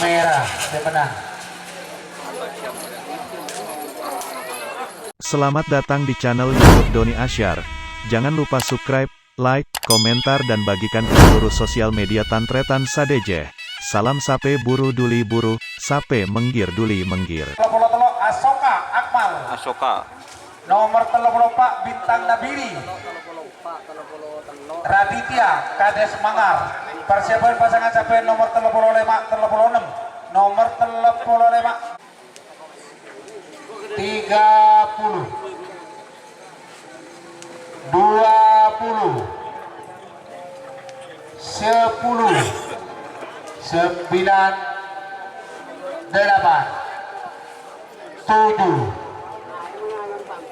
merah pemenang. Selamat datang di channel YouTube Doni Asyar. Jangan lupa subscribe, like, komentar dan bagikan ke seluruh sosial media Tantretan Sadeje. Salam sape buru duli buru, sape menggir duli menggir. Telo Asoka Akmal. Asoka. Nomor 34 Bintang Nabiri. Raditya Kades Mangar. Persiapan pasangan sampai nomor 35 36. Nomor 35 30 20 10 9 8 7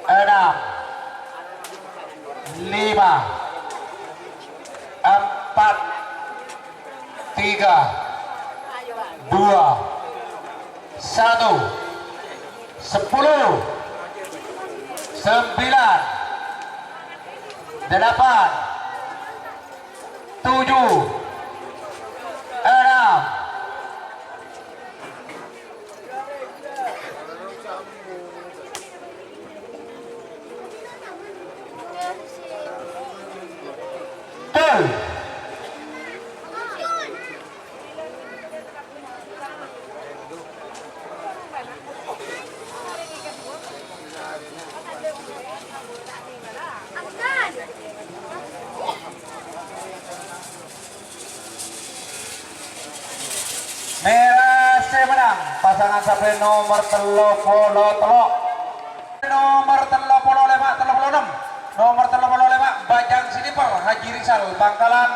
6 5 4 3 2 1 10 9 8 7 6 tuh. Merah menang pasangan sampai nomor 30 nomor 35 nomor 35 Bajang Sniper Haji Rizal Bangkalan,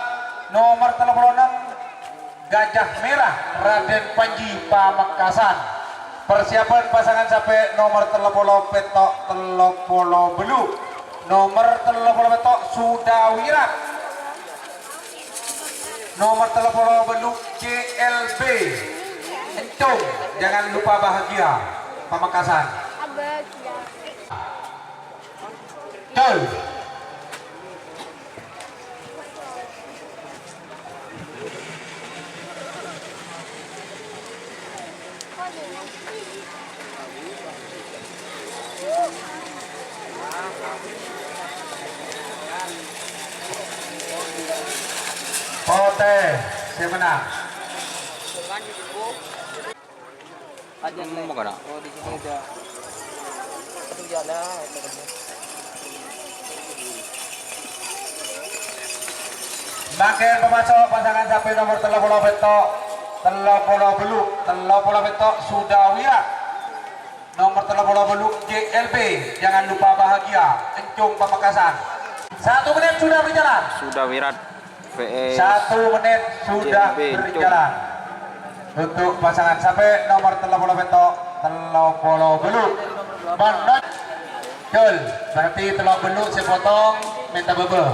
nomor 36 Gajah Merah Raden Panji Pamekasan. Persiapan pasangan sampai nomor 30 petok 30 beluk, nomor 30 petok Sudawirat, nomor 30 beluk JLB Encung, jangan lupa bahagia Pamekasan. Tuh. Pote, siapa menang? Mau kena? Oh, di sini udah. Itu jalan. Makin pemasok pasangan sampai nomor 30 petok 30 beluk 30 petok Sudawira, nomor 30 beluk JLB, jangan lupa bahagia Encung Pamekasan. 1 menit sudah berjalan. Sudah Wirat VS 1 menit sudah JLB, berjalan untuk pasangan sampai nomor 30 petok 30 beluk. Menot Jol, berarti 30 beluk saya potong minta bebe.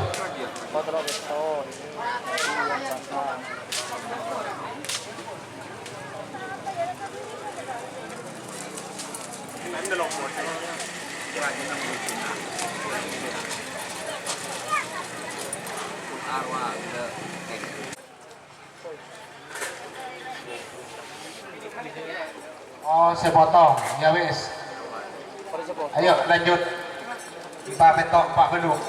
Oh, saya potong. Ya wis. Ayo lanjut. 4 petok 4 beluk.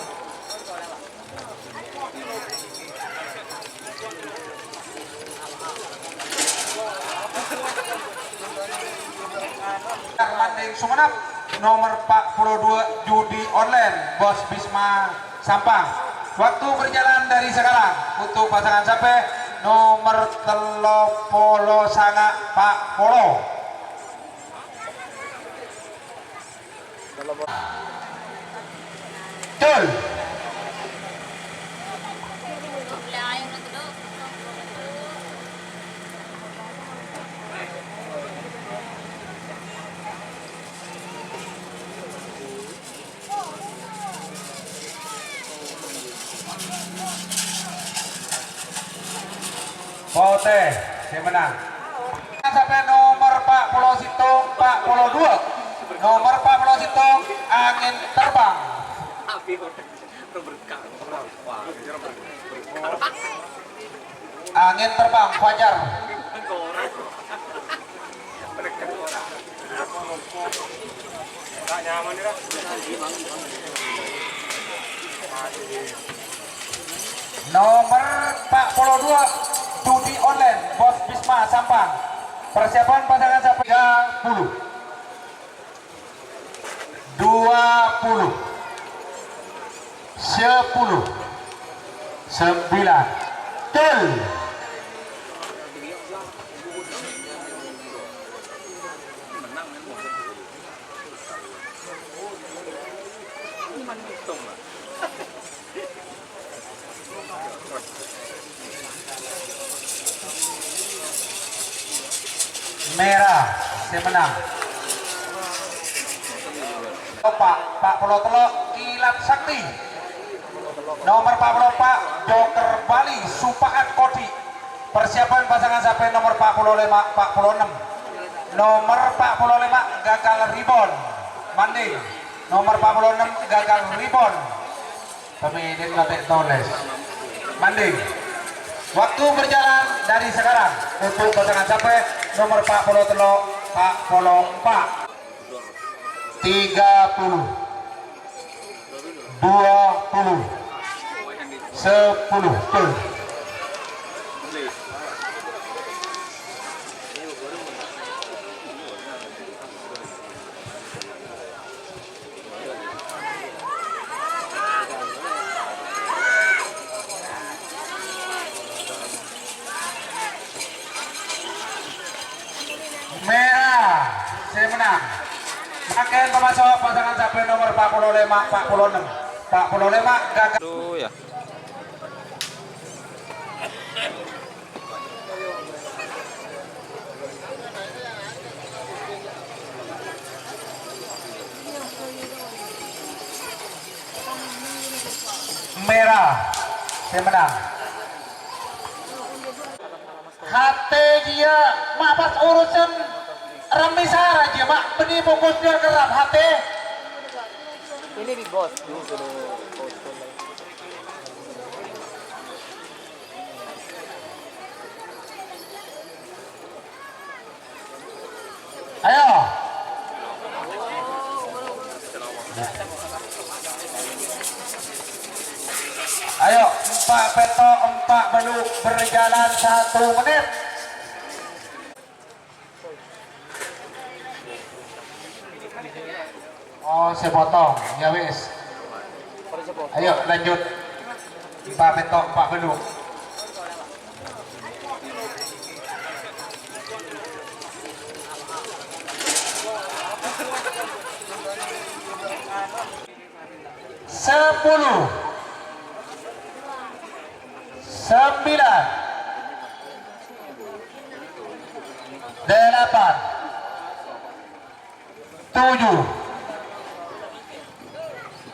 Manding Sumenep, nomor 42 judi online Bos Bisma Sampang. Waktu berjalan dari sekarang untuk pasangan sampai nomor 30 sangat Pak Polo. Betul. Pote, saya menang. Sampai nomor 40 Situng 42. Nomor 40 Situng angin terbang. Angin terbang Fajar. Nomor 42 judi online Bos Bisma Sampang. Persiapan pasangan sampai 30 20 10 9 tel. Merah, saya menang. Pak Pulau Telok Kilat Sakti. Nomor 44 Joker Bali Supaat Kodi. Persiapan pasangan sampai nomor 45 46. Nomor 45 gagal ribon Manding. Nomor 46 gagal ribon. Pemilih nanti toles Manding. Waktu berjalan dari sekarang untuk pasangan sampai nomor 40 telok 44 30 20 10 tuh. Merah, saya menang. Makin pemasok pasangan sampai nomor 45 46 45 gagal. Aduh ya. Merah, saya menang. Hati dia mak pas urusan remisar aja mak beni bungkus dia kerap hati. Ini di bos dulu bos. Ayo. Ayo, 4 peto 4 beluk berjalan 1 menit. Oh, saya potong. Ya wis. Ayo lanjut. 4 peto 4 beluk. Sepuluh 9 8 7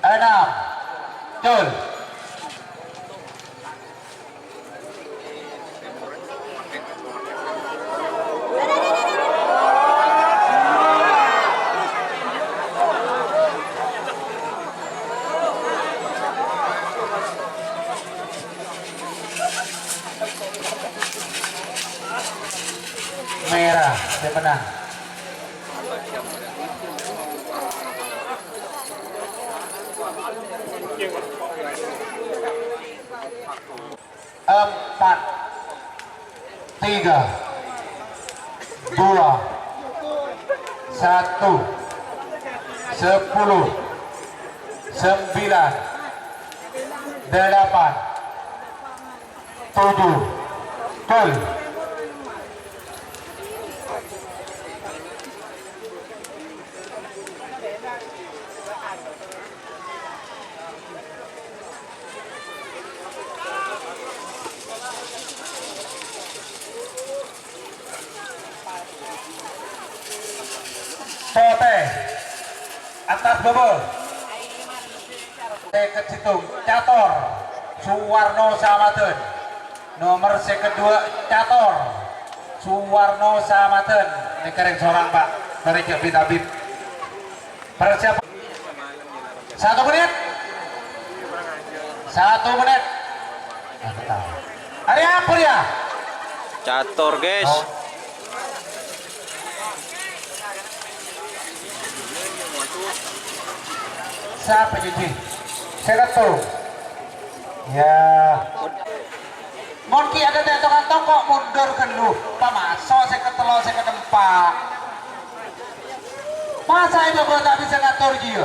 6 Jul. Merah, dia menang. Empat, 3, 2, 1, 10, 9, 8, 7, Gol. Tote atas bobol ke Citung Cator Suwarno Samaten. Nomor kedua Cator Suwarno Samaten. Ini kering seorang Pak dari Jabit Habib. Persiapan 1 menit 1 menit. Hari apa ya? Catur guys. Oh. sa PJJ. Sekato. Ya. Monki ada di kantong kok mundur kan lu. Pamasok saya ketelo saya ke tempat. Masa itu gua tak bisa ngatur dia.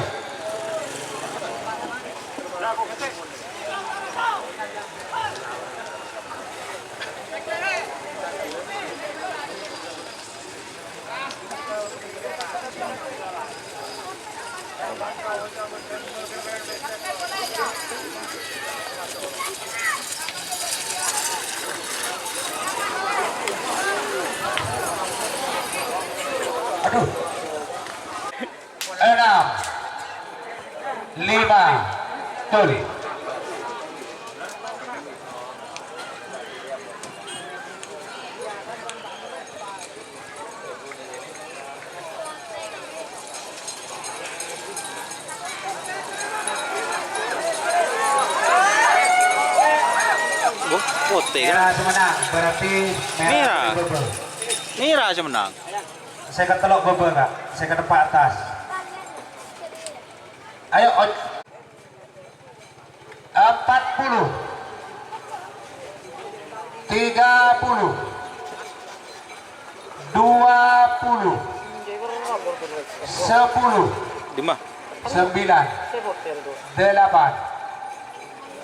Aduh. 6 5 tulis. Putih Ya, kan? semenang berarti Merah. bubble. Nira aja menang. Saya ketelok bubble kak, saya ke tempat atas. Ayo, 40 30 20 10 Di mah? 9 8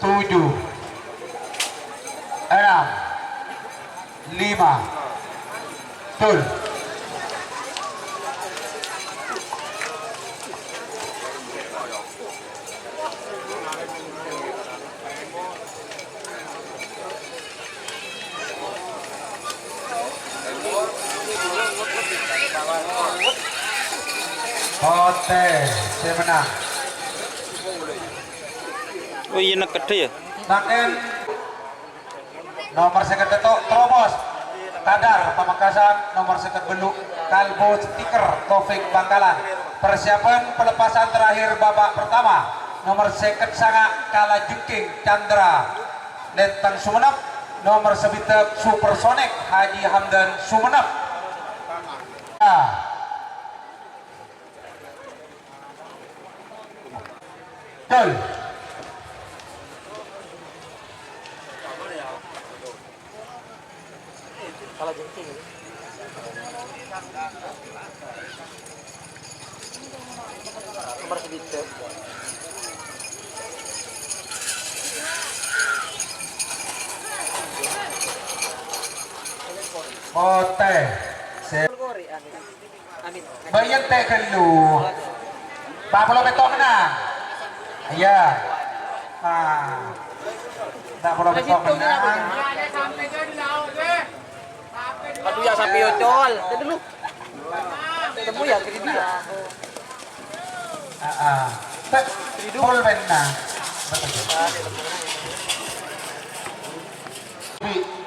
7 6 5 tul. Hotel, saya menang. Oh iya nak gede ya? Makin nomor second itu terobos Kadar Pamekasan, nomor second Beluk Kalbo Stiker Taufik Bangkalan. Persiapan pelepasan terakhir babak pertama, nomor second Sanga Kala Jengking Chandra Lentang Sumenep, nomor Sebitep Supersonic Haji Hamdan Sumenep. Betul. Kalau jengking ini. Nomor sedikit. Ote. Amin. Bayan teh kelu. Pablo beto menang. Iya. Ah. Tak boleh beto menang. Aduh ya sampai yocol. Udah dulu. Temu ya ke dia. Ah. Tak pol menang. Betul.